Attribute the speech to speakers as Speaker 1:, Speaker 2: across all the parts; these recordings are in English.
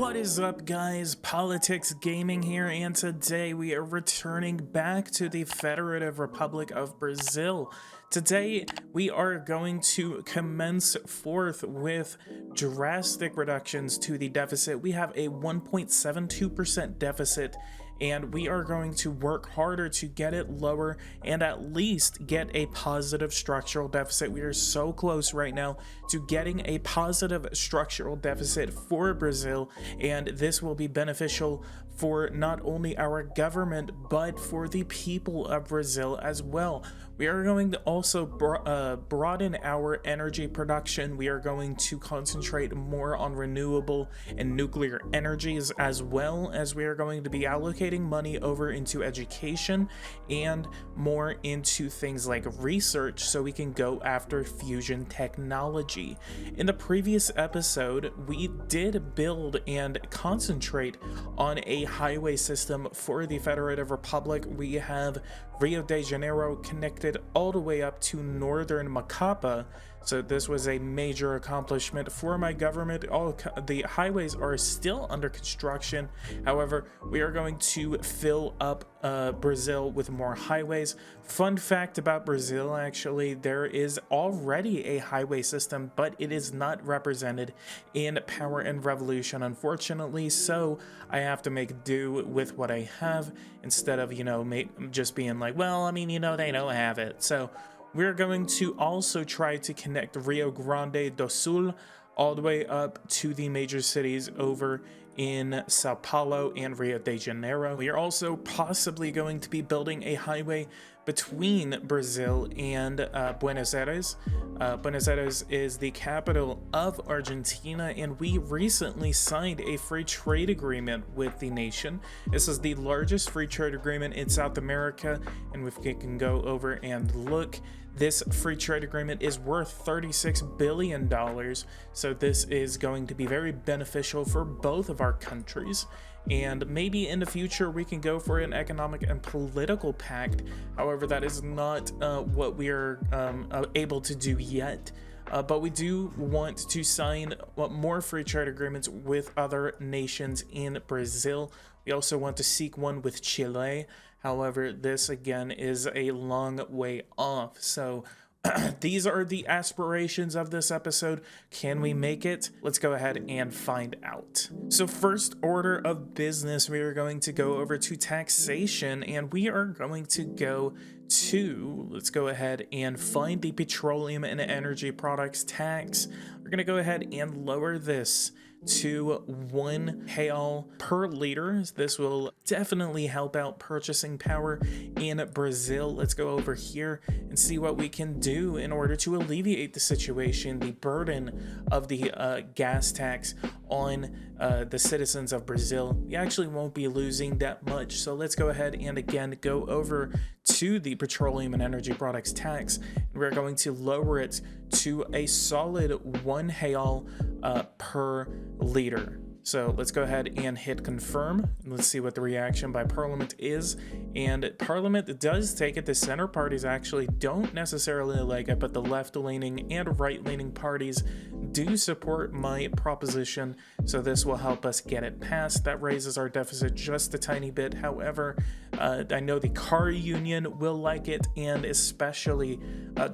Speaker 1: What is up, guys? Politics Gaming here, and today we are returning back to the Federative Republic of Brazil. Today we are going to commence forth with drastic reductions to the deficit. We have a 1.72% deficit, and we are going to work harder to get it lower and at least get a positive structural deficit. We are so close right now to getting a positive structural deficit for Brazil, and this will be beneficial for not only our government but for the people of Brazil as well. We are going to also broaden our energy production. We are going to concentrate more on renewable and nuclear energies, as well as we are going to be allocating money over into education and more into things like research so we can go after fusion technology. In the previous episode, we did build and concentrate on a highway system for the Federative Republic. We have Rio de Janeiro connected all the way up to northern Macapa, so this was a major accomplishment for my government. All the highways are still under construction. However, we are going to fill up Brazil with more highways. Fun fact about Brazil, actually, there is already a highway system, but it is not represented in Power and Revolution, unfortunately, so I have to make do with what I have instead of, just being like, well, they don't have it. So we're going to also try to connect Rio Grande do Sul all the way up to the major cities over in Sao Paulo and Rio de Janeiro. We are also possibly going to be building a highway between Brazil and Buenos Aires. Buenos Aires is the capital of Argentina, and we recently signed a free trade agreement with the nation. This is the largest free trade agreement in South America, and if we can go over and look, this free trade agreement is worth $36 billion, so this is going to be very beneficial for both of our countries. And maybe in the future we can go for an economic and political pact. However, that is not what we are able to do yet. But we do want to sign more free trade agreements with other nations in Brazil. We also want to seek one with Chile. However, this again is a long way off. So these are the aspirations of this episode. Can we make it? Let's go ahead and find out. So first order of business, we are going to go over to taxation, and we are going to go to, let's go ahead and find the petroleum and energy products tax. We're going to go ahead and lower this to R$1 per liter. This will definitely help out purchasing power in Brazil. Let's go over here and see what we can do in order to alleviate the situation, the burden of the gas tax on the citizens of Brazil. We actually won't be losing that much, so let's go ahead and again go over to the petroleum and energy products tax, and we're going to lower it to a solid R$1 per liter. So let's go ahead and hit confirm. Let's see what the reaction by Parliament is. And Parliament does take it. The center parties actually don't necessarily like it, but the left-leaning and right-leaning parties do support my proposition. So this will help us get it passed. That raises our deficit just a tiny bit. However, I know the car union will like it, and especially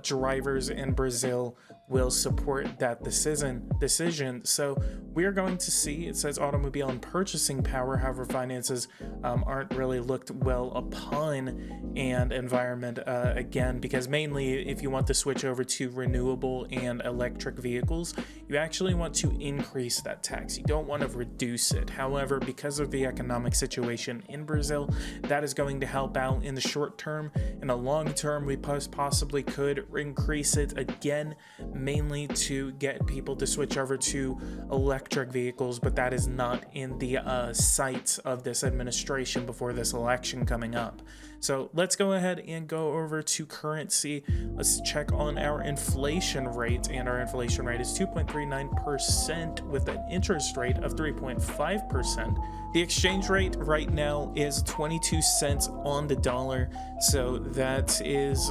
Speaker 1: drivers in Brazil will support that decision. So we're going to see, it says automobile and purchasing power, however finances aren't really looked well upon, and environment again, because mainly if you want to switch over to renewable and electric vehicles, you actually want to increase that tax. You don't want to reduce it. However, because of the economic situation in Brazil, that is going to help out in the short term. In the long term, we possibly could increase it again, mainly to get people to switch over to electric vehicles, but that is not in the sights of this administration before this election coming up. So let's go ahead and go over to currency. Let's check on our inflation rate, and our inflation rate is 2.39% with an interest rate of 3.5%. The exchange rate right now is 22 cents on the dollar, so that is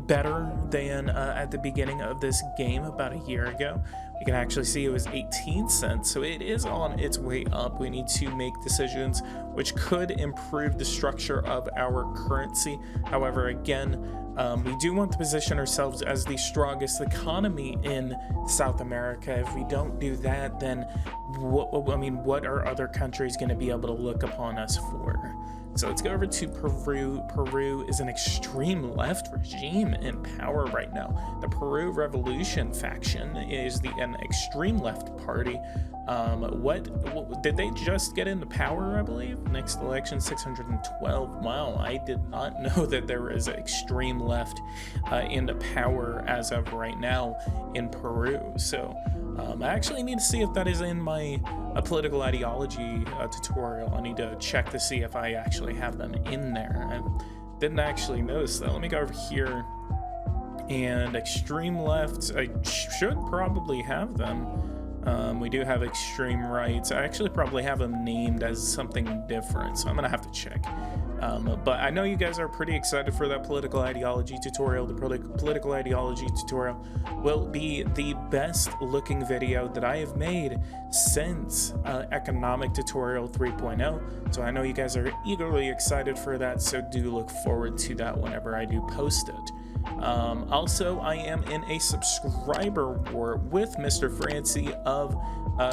Speaker 1: better than at the beginning of this game about a year ago. you can actually see it was 18 cents. So it is on its way up. We need to make decisions which could improve the structure of our currency. However, again, we do want to position ourselves as the strongest economy in South America. If we don't do that, then what are other countries going to be able to look upon us for? So let's go over to Peru. Peru is an extreme left regime in power right now. The Peru Revolution faction is an extreme left party. What did they just get into power? I believe next election 612. Wow, I did not know that there is extreme left into power as of right now in Peru. So I actually need to see if that is in my political ideology tutorial. I need to check to see if I actually have them in there. I didn't actually notice that. Let me go over here, and extreme left, I should probably have them. We do have extreme rights. I actually probably have them named as something different, so I'm gonna have to check. But I know you guys are pretty excited for that political ideology tutorial. The political ideology tutorial will be the best looking video that I have made since Economic Tutorial 3.0. So I know you guys are eagerly excited for that, so do look forward to that whenever I do post it. Also, I am in a subscriber war with Mr. Francie of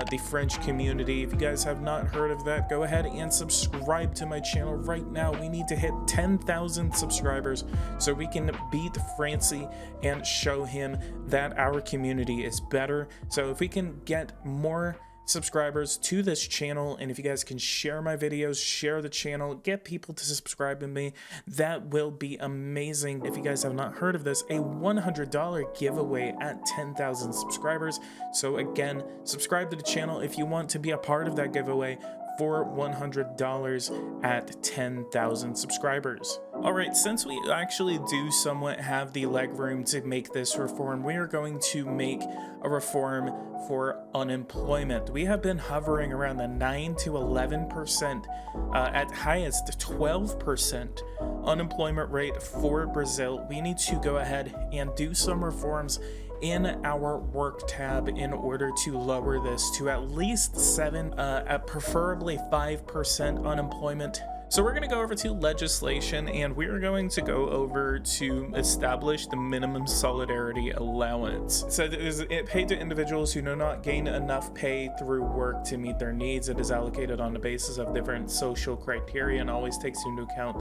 Speaker 1: the French community. If you guys have not heard of that, go ahead and subscribe to my channel right now. We need to hit 10,000 subscribers so we can beat Francie and show him that our community is better. So if we can get more subscribers to this channel, and if you guys can share my videos, share the channel, get people to subscribe to me, that will be amazing. If you guys have not heard of this, a $100 giveaway at 10,000 subscribers. So again, subscribe to the channel if you want to be a part of that giveaway for $100 at 10,000 subscribers. All right, since we actually do somewhat have the leg room to make this reform, we are going to make a reform for unemployment. We have been hovering around the 9 to 11%, at highest 12% unemployment rate for Brazil. We need to go ahead and do some reforms in our work tab in order to lower this to at least 7, at preferably 5% unemployment. So we're going to go over to legislation, and we're going to go over to establish the minimum solidarity allowance. So it is paid to individuals who do not gain enough pay through work to meet their needs. It is allocated on the basis of different social criteria and always takes into account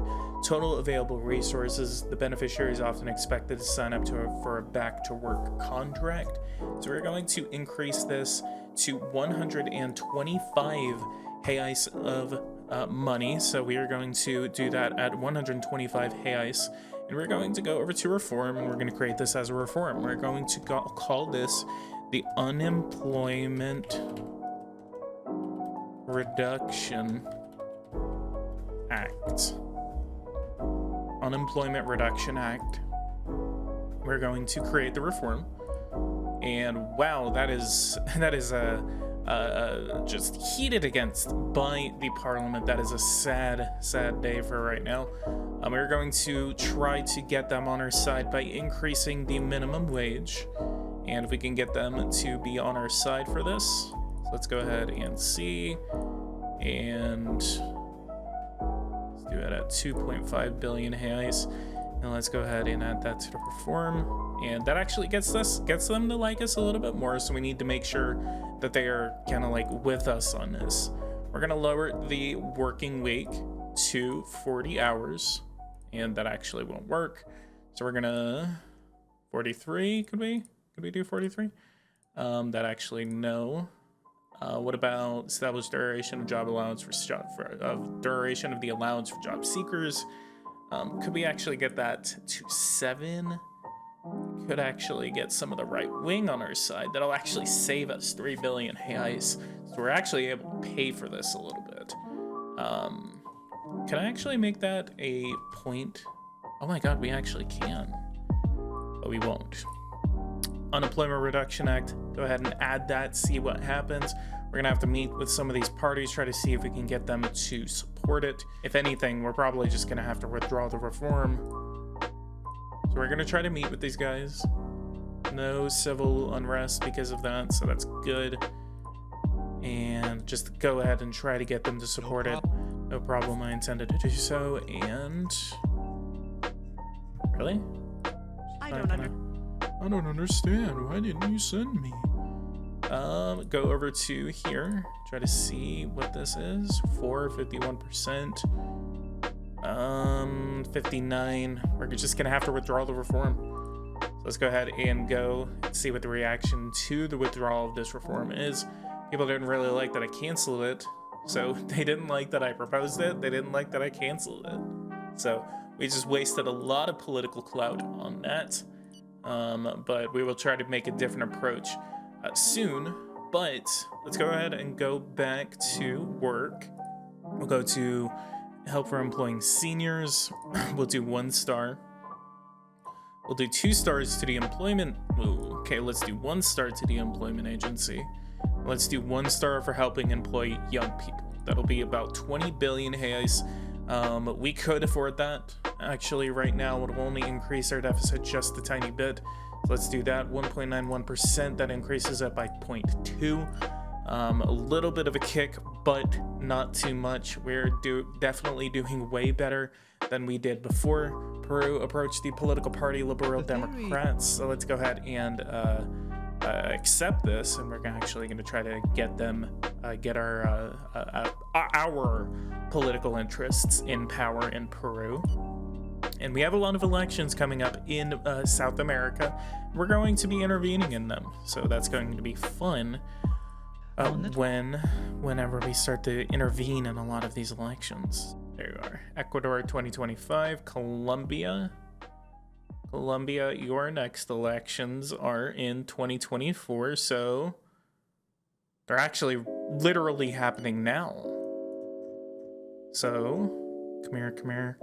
Speaker 1: total available resources. The beneficiary is often expected to sign up for a back-to-work contract. So we're going to increase this to 125 reais of money. So we are going to do that at 125 reais, and we're going to go over to reform, and we're going to create this as a reform. We're going to call this the Unemployment Reduction Act. Unemployment Reduction Act. We're going to create the reform, and wow, that is just heated against by the parliament. That is a sad day for right now. We're going to try to get them on our side by increasing the minimum wage, and if we can get them to be on our side for this, so let's go ahead and see, and let's do it at 2.5 billion reais. And let's go ahead and add that to the reform, and that actually gets them to like us a little bit more. So we need to make sure that they are kind of like with us on this. We're gonna lower the working week to 40 hours, and that actually won't work. So we're gonna 43. Could we do 43? That actually no. What about established duration of job allowance duration of the allowance for job seekers? Could we actually get that to 7? Could actually get some of the right wing on our side. That'll actually save us 3 billion reais. So we're actually able to pay for this a little bit. Can I actually make that a point? Oh my god, we actually can. But we won't. Unemployment Reduction Act. Go ahead and add that, see what happens. We're gonna have to meet with some of these parties, try to see if we can get them to support it. If anything, we're probably just gonna have to withdraw the reform. So we're gonna try to meet with these guys. no civil unrest because of that, so that's good. And just go ahead and try to get them to support it. No problem, I intended to do so. And really? I don't understand. Why didn't you send me? Go over to here. Try to see what this is. 51%. 59. We're just gonna have to withdraw the reform. So let's go ahead and go see what the reaction to the withdrawal of this reform is. People didn't really like that I canceled it. So they didn't like that I proposed it. They didn't like that I canceled it. So we just wasted a lot of political clout on that. But we will try to make a different approach soon. But let's go ahead and go back to work. We'll go to help for employing seniors. We'll do 1 star. We'll do 2 stars to the employment. Ooh, okay, let's do 1 star to the employment agency. Let's do 1 star for helping employ young people. That'll be about 20 billion reais. We could afford that. Actually, right now, it will only increase our deficit just a tiny bit. So let's do that. 1.91%. That increases it by 0.2. A little bit of a kick, but not too much. We're definitely doing way better than we did before Peru approached the political party Liberal Democrats. So let's go ahead and accept this, and we're actually going to try to get them, get our political interests in power in Peru. And we have a lot of elections coming up in South America. We're going to be intervening in them, so that's going to be fun. Whenever we start to intervene in a lot of these elections. There you are. Ecuador 2025, Colombia, your next elections are in 2024, so they're actually literally happening now. So, come here.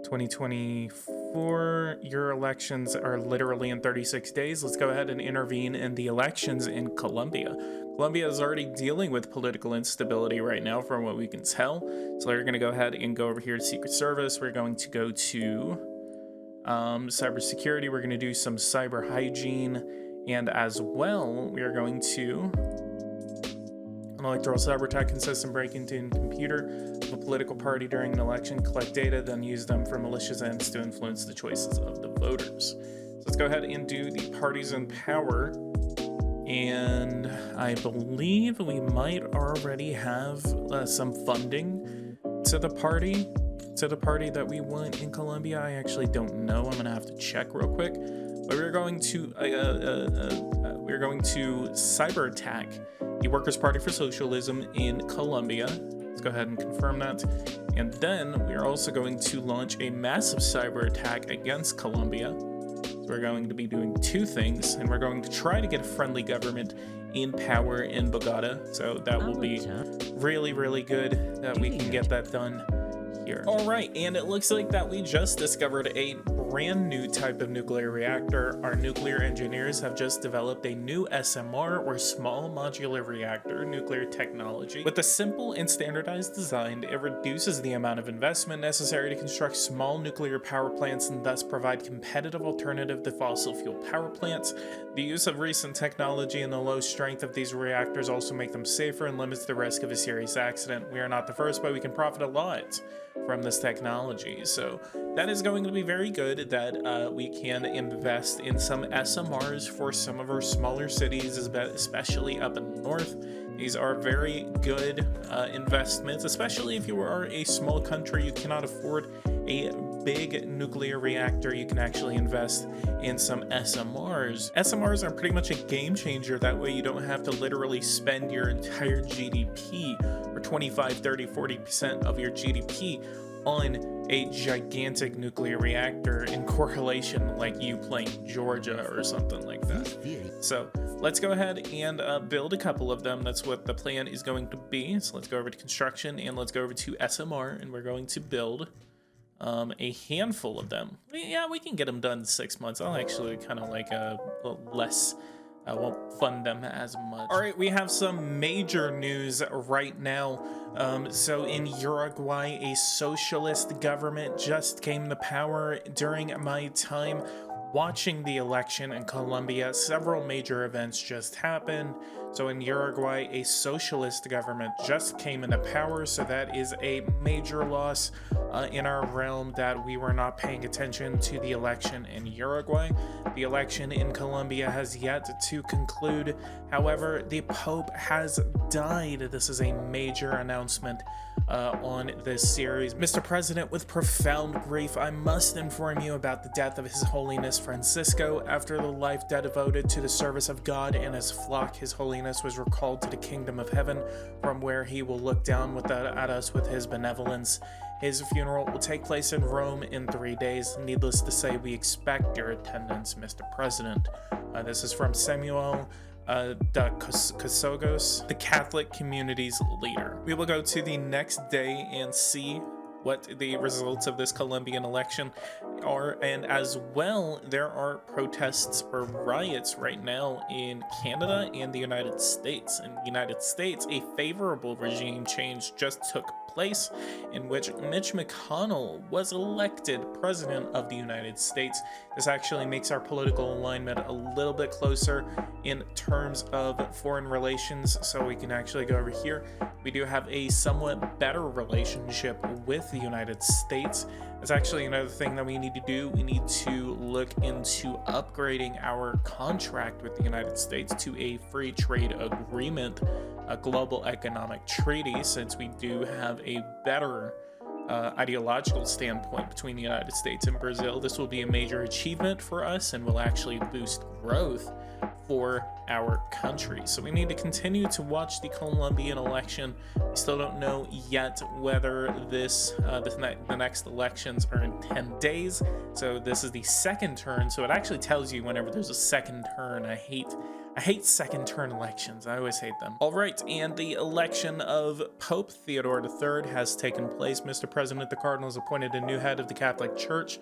Speaker 1: 2024, your elections are literally in 36 days. Let's go ahead and intervene in the elections in Colombia. Colombia is already dealing with political instability right now, from what we can tell. So we're going to go ahead and go over here to Secret Service. We're going to go to cybersecurity. We're going to do some cyber hygiene. And as well, we are going to... An electoral cyber attack consists in breaking into a computer of a political party during an election, collect data, then use them for malicious ends to influence the choices of the voters. So let's go ahead and do the parties in power. And I believe we might already have some funding to the party that we want in Colombia. I actually don't know. I'm gonna have to check real quick. But we're going to cyber attack the Workers' Party for Socialism in Colombia. Let's go ahead and confirm that. And then we are also going to launch a massive cyber attack against Colombia. So we're going to be doing 2 things, and we're going to try to get a friendly government in power in Bogota. So that will be really, really good that we can get that done here. All right, and it looks like that we just discovered a brand new type of nuclear reactor. Our nuclear engineers have just developed a new SMR, or small modular reactor nuclear technology. With a simple and standardized design, it reduces the amount of investment necessary to construct small nuclear power plants and thus provide competitive alternative to fossil fuel power plants. The use of recent technology and the low strength of these reactors also make them safer and limits the risk of a serious accident. We are not the first, but we can profit a lot from this technology. So that is going to be very good that we can invest in some SMRs for some of our smaller cities, especially up in the north. These are very good investments, especially if you are a small country. You cannot afford a big nuclear reactor. You can actually invest in some SMRs. SMRs are pretty much a game changer. That way you don't have to literally spend your entire GDP, or 25, 30, 40% of your GDP on a gigantic nuclear reactor in correlation like you playing Georgia or something like that. So let's go ahead and build a couple of them. That's what the plan is going to be. So let's go over to construction, and let's go over to SMR, and we're going to build a handful of them. Yeah, we can get them done in 6 months. I'll actually kind of like a little less. I won't fund them as much. All right, we have some major news right now. So in Uruguay, a socialist government just came to power during my time. watching the election in Colombia, several major events just happened. So in Uruguay, a socialist government just came into power, so that is a major loss in our realm that we were not paying attention to the election in Uruguay. The election in Colombia has yet to conclude. However, the Pope has died. This is a major announcement on this series. Mr. President, with profound grief, I must inform you about the death of His Holiness Francisco. After the life devoted to the service of God and his flock, His Holiness was recalled to the kingdom of heaven, from where he will look down at us with his benevolence. His funeral will take place in Rome in 3 days. Needless to say, we expect your attendance, Mr. President. This is from Samuel da Casogos, the Catholic community's leader. We will go to the next day and see what the results of this Colombian election are, and as well, there are protests or riots right now in Canada and the United States. In the United States, a favorable regime change just took place, in which Mitch McConnell was elected president of the United States. This actually makes our political alignment a little bit closer in terms of foreign relations, so we can actually go over here. We do have a somewhat better relationship with the United States. That's actually another thing that we need to do. We need to look into upgrading our contract with the United States to a free trade agreement, a global economic treaty, since we do have a better ideological standpoint between the United States and Brazil. This will be a major achievement for us and will actually boost growth for our country. So we need to continue to watch the Colombian election. We still don't know yet whether the next elections are in 10 days. So this is the second turn. So it actually tells you whenever there's a second turn. I hate second turn elections. I always hate them. All right, and the election of Pope Theodore III has taken place. Mr. President, the Cardinals appointed a new head of the Catholic Church.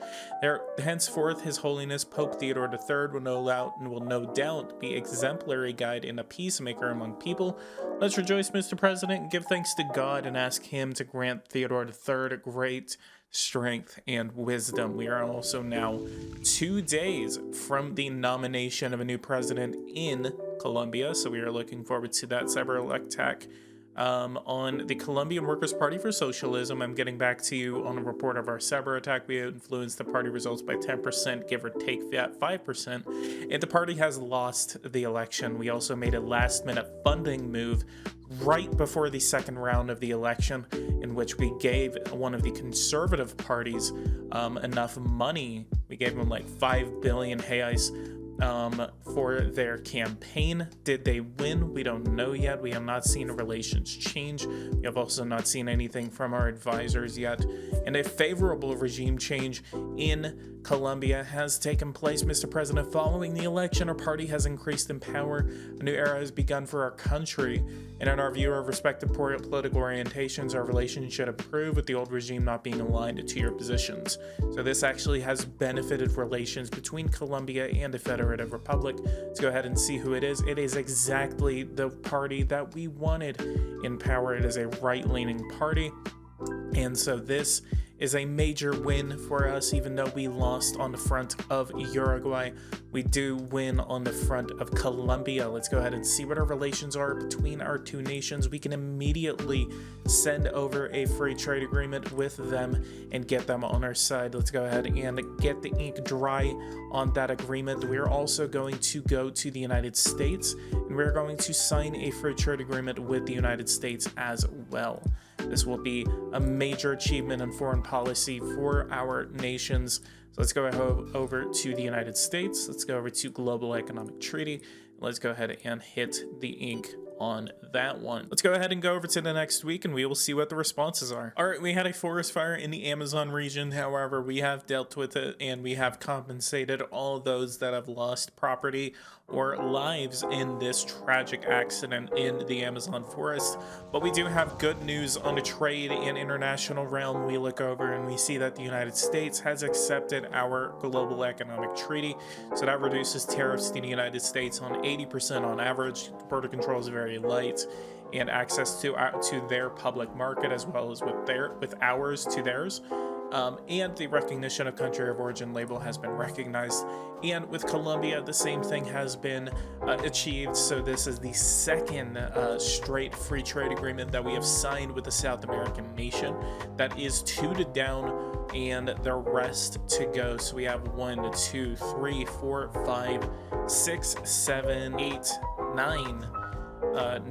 Speaker 1: Henceforth, His Holiness Pope Theodore III will no doubt be exemplary guide and a peacemaker among people. Let's rejoice, Mr. President, and give thanks to God and ask Him to grant Theodore III great strength and wisdom. We are also now 2 days from the nomination of a new president in Colombia, so we are looking forward to that cyber attack on the Colombian Workers' Party for Socialism. I'm getting back to you on a report of our cyber attack. We influenced the party results by 10%, give or take that 5%, and the party has lost the election. We also made a last-minute funding move right before the second round of the election, in which we gave one of the conservative parties enough money. We gave them like 5 billion reais for their campaign. Did they win? We don't know yet. We have not seen relations change. We have also not seen anything from our advisors yet. And a favorable regime change in Colombia has taken place, Mr. President. Following the election, our party has increased in power. A new era has begun for our country. And in our view of respective political orientations, our relation should improve, with the old regime not being aligned to your positions. So this actually has benefited relations between Colombia and the Federative Republic. Let's go ahead and see who it is. It is exactly the party that we wanted in power. It is a right-leaning party. And so this is a major win for us. Even though we lost on the front of Uruguay, we do win on the front of Colombia. Let's go ahead and see what our relations are between our two nations. We can immediately send over a free trade agreement with them and get them on our side. Let's go ahead and get the ink dry on that agreement. We're also going to go to the United States, and we're going to sign a free trade agreement with the United States as well. This will be a major achievement in foreign policy for our nations. So let's go over to the United States. Let's go over to Global Economic Treaty. Let's go ahead and hit the ink on that one. Let's go ahead and go over to the next week, and we will see what the responses are. All right, we had a forest fire in the Amazon region. However, we have dealt with it, and we have compensated all those that have lost property or lives in this tragic accident in the Amazon forest. But we do have good news on the trade and international realm. We look over and we see that the United States has accepted our global economic treaty. So that reduces tariffs to the United States on 80% on average. Border control is very light, and access to their public market, as well as with ours to theirs, and the recognition of country of origin label has been recognized. And with Colombia, the same thing has been achieved. So this is the second straight free trade agreement that we have signed with a South American nation. That is 2 to down and the rest to go. So we have 1, 2, 3, 4, 5, 6, 7, 8, 9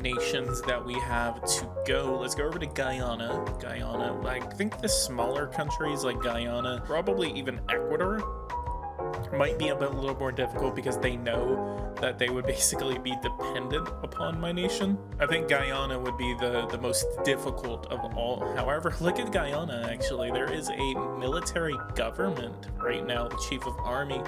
Speaker 1: nations that we have to go. Let's go over to Guyana. I think the smaller countries like Guyana, probably even Ecuador, might be a little more difficult because they know that they would basically be dependent upon my nation. I think Guyana would be the most difficult of all. However, look at Guyana, actually. There is a military government right now. The chief of army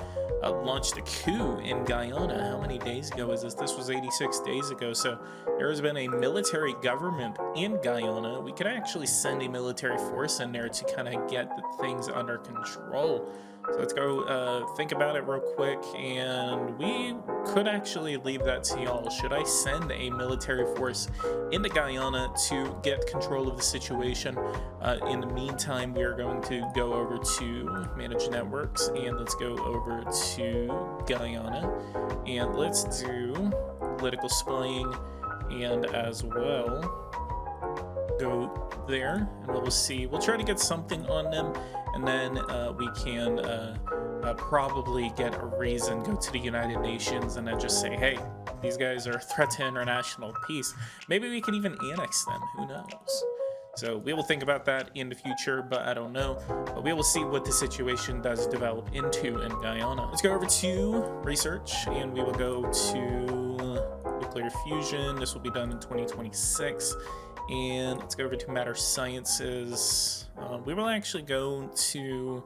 Speaker 1: launched a coup in Guyana. How many days ago was this? This was 86 days ago. So there has been a military government in Guyana. We could actually send a military force in there to kind of get the things under control. So let's go think about it real quick, and we could actually leave that to y'all. Should I send a military force into Guyana to get control of the situation? In the meantime, we are going to go over to manage networks, and let's go over to Guyana, and let's do political spying, and as well go there, and we'll see. We'll try to get something on them, and then we can probably get a reason, go to the United Nations, and then just say, hey, these guys are a threat to international peace. Maybe we can even annex them, who knows? So we will think about that in the future, but I don't know. But we will see what the situation does develop into in Guyana. Let's go over to research, and we will go to nuclear fusion. This will be done in 2026. And let's go over to matter sciences. We will actually go to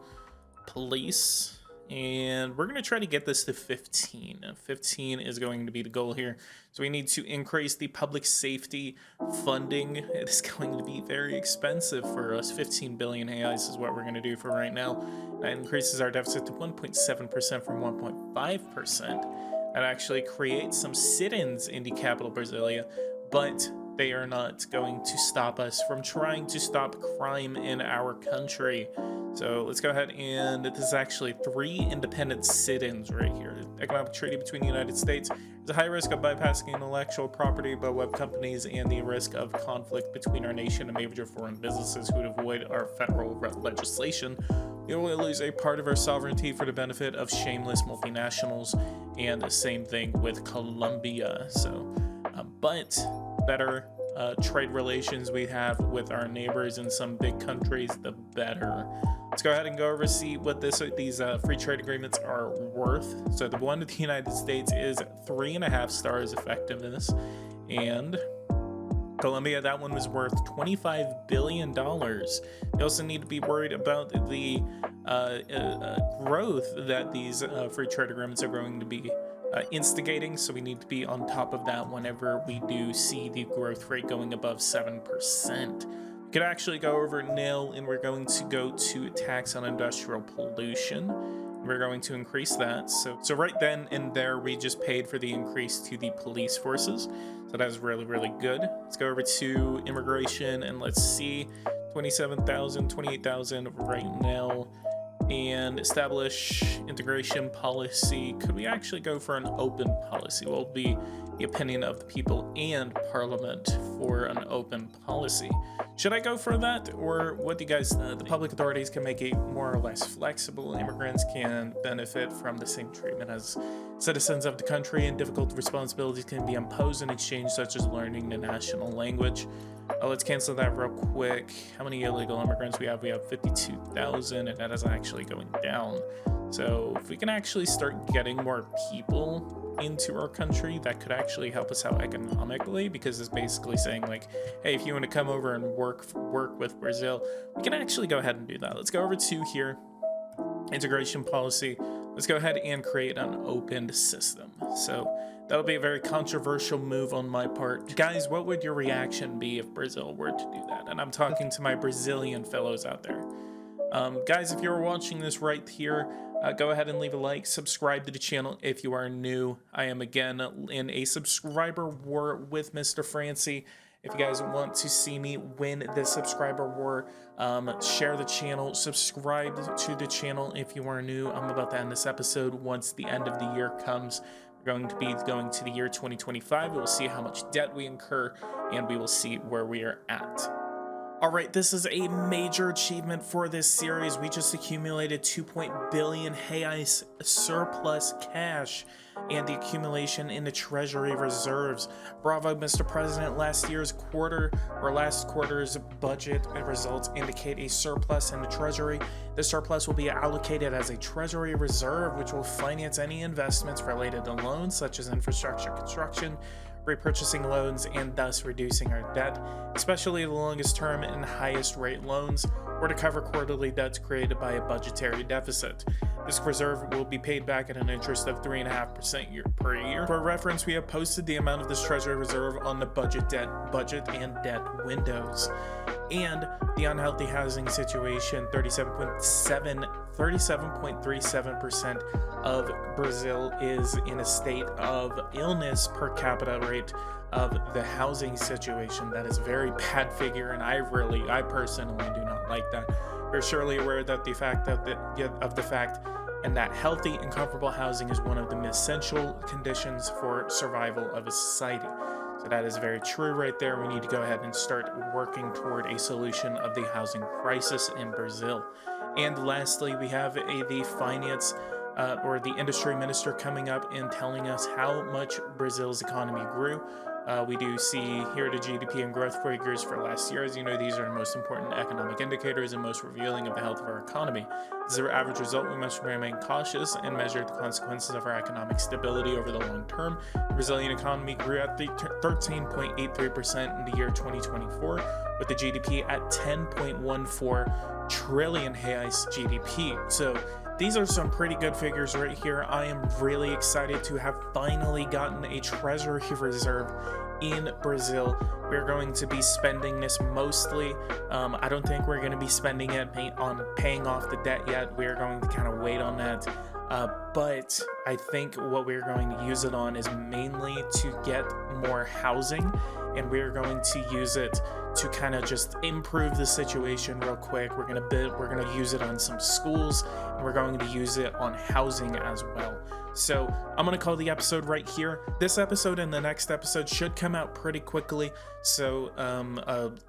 Speaker 1: police, and we're going to try to get this to 15. 15 is going to be the goal here. So we need to increase the public safety funding. It is going to be very expensive for us. 15 billion AIs is what we're going to do for right now. That increases our deficit to 1.7% from 1.5%. That actually creates some sit-ins in the capital, Brasilia, but they are not going to stop us from trying to stop crime in our country. So let's go ahead, and this is actually 3 independent sit-ins right here. Economic treaty between the United States. There's a high risk of bypassing intellectual property by web companies and the risk of conflict between our nation and major foreign businesses who would avoid our federal legislation. We will lose a part of our sovereignty for the benefit of shameless multinationals, and the same thing with Colombia. So, but better trade relations we have with our neighbors in some big countries, the better. Let's go ahead and go over see what these free trade agreements are worth. So the one with the United States is 3.5 stars effectiveness, and Colombia, that one was worth $25 billion. You also need to be worried about the growth that these free trade agreements are going to be instigating, so we need to be on top of that whenever we do see the growth rate going above 7%. We could actually go over now, and we're going to go to tax on industrial pollution. We're going to increase that. So right then and there, we just paid for the increase to the police forces. So that was really, really good. Let's go over to immigration, and let's see, 27,000, 28,000 right now. And establish integration policy. Could we actually go for an open policy? Well, it'll be the opinion of the people and parliament for an open policy. Should I go for that, or what do you guys think? The public authorities can make it more or less flexible. Immigrants can benefit from the same treatment as citizens of the country, and difficult responsibilities can be imposed in exchange, such as learning the national language. Let's cancel that real quick. How many illegal immigrants we have? We have 52,000, and that is actually going down. So if we can actually start getting more people into our country, that could actually help us out economically, because it's basically saying like, hey, if you want to come over and work with Brazil, we can actually go ahead and do that. Let's go over to here, integration policy. Let's go ahead and create an open system. So that'll be a very controversial move on my part. Guys, what would your reaction be if Brazil were to do that? And I'm talking to my Brazilian fellows out there. Guys, if you're watching this right here, go ahead and leave a like, subscribe to the channel if you are new. I am again in a subscriber war with Mr. Francie. If you guys want to see me win this subscriber war, share the channel, subscribe to the channel if you are new. I'm about to end this episode. Once the end of the year comes, we're going to be going to the year 2025. We'll see how much debt we incur, and we will see where we are at. All right, this is a major achievement for this series. We just accumulated 2 billion reais surplus cash and the accumulation in the treasury reserves. Bravo, Mr. President. Last quarter's budget results indicate a surplus in the treasury. The surplus will be allocated as a treasury reserve, which will finance any investments related to loans such as infrastructure construction, repurchasing loans, and thus reducing our debt, especially the longest term and highest rate loans, or to cover quarterly debts created by a budgetary deficit. This reserve will be paid back at an interest of 3.5% per year. For reference, we have posted the amount of this treasury reserve on the budget and debt windows. And the unhealthy housing situation, 37.37% of Brazil is in a state of illness per capita rate of the housing situation. That is a very bad figure, and I personally do not like that. You're surely aware that the fact and that healthy and comfortable housing is one of the essential conditions for survival of a society. So that is very true right there. We need to go ahead and start working toward a solution of the housing crisis in Brazil. And lastly, we have the finance or the industry minister coming up and telling us how much Brazil's economy grew. We do see here the GDP and growth figures for last year. As you know, these are the most important economic indicators and most revealing of the health of our economy. As our average result, we must remain cautious and measure the consequences of our economic stability over the long term. The Brazilian economy grew at 13.83% in the year 2024, with the GDP at 10.14 trillion reais GDP. So these are some pretty good figures right here. I am really excited to have finally gotten a treasury reserve in Brazil. We're going to be spending this mostly. I don't think we're going to be spending it on paying off the debt yet. We're going to kind of wait on that. But I think what we're going to use it on is mainly to get more housing, and we're going to use it to kind of just improve the situation real quick. We're going to use it on some schools, and we're going to use it on housing as well. So I'm going to call the episode right here. This episode and the next episode should come out pretty quickly. So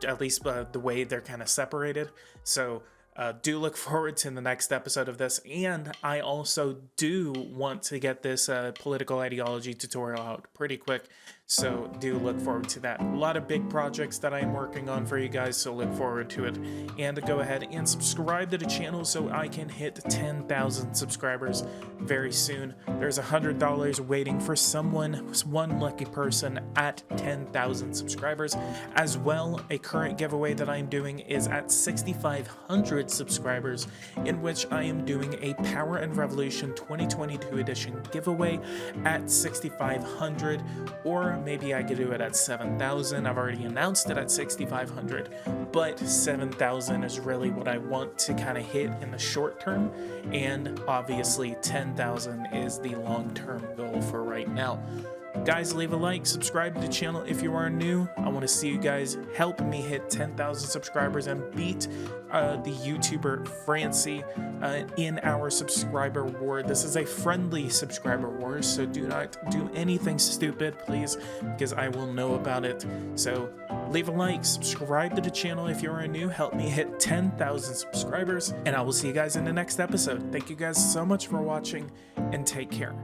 Speaker 1: at least the way they're kind of separated. So do look forward to the next episode of this. And I also do want to get this political ideology tutorial out pretty quick. So do look forward to that. A lot of big projects that I'm working on for you guys, so look forward to it. And go ahead and subscribe to the channel so I can hit 10,000 subscribers very soon. There's $100 waiting for one lucky person at 10,000 subscribers. As well, a current giveaway that I'm doing is at 6,500 subscribers, in which I am doing a Power and Revolution 2022 edition giveaway at 6,500, or maybe I could do it at 7,000. I've already announced it at 6,500, but 7,000 is really what I want to kind of hit in the short term, and obviously 10,000 is the long-term goal for right now. Guys, leave a like, subscribe to the channel if you are new. I want to see you guys help me hit 10,000 subscribers and beat the YouTuber Francie in our subscriber war. This is a friendly subscriber war, so do not do anything stupid, please, because I will know about it. So leave a like, subscribe to the channel if you are new, help me hit 10,000 subscribers, and I will see you guys in the next episode. Thank you guys so much for watching, and take care.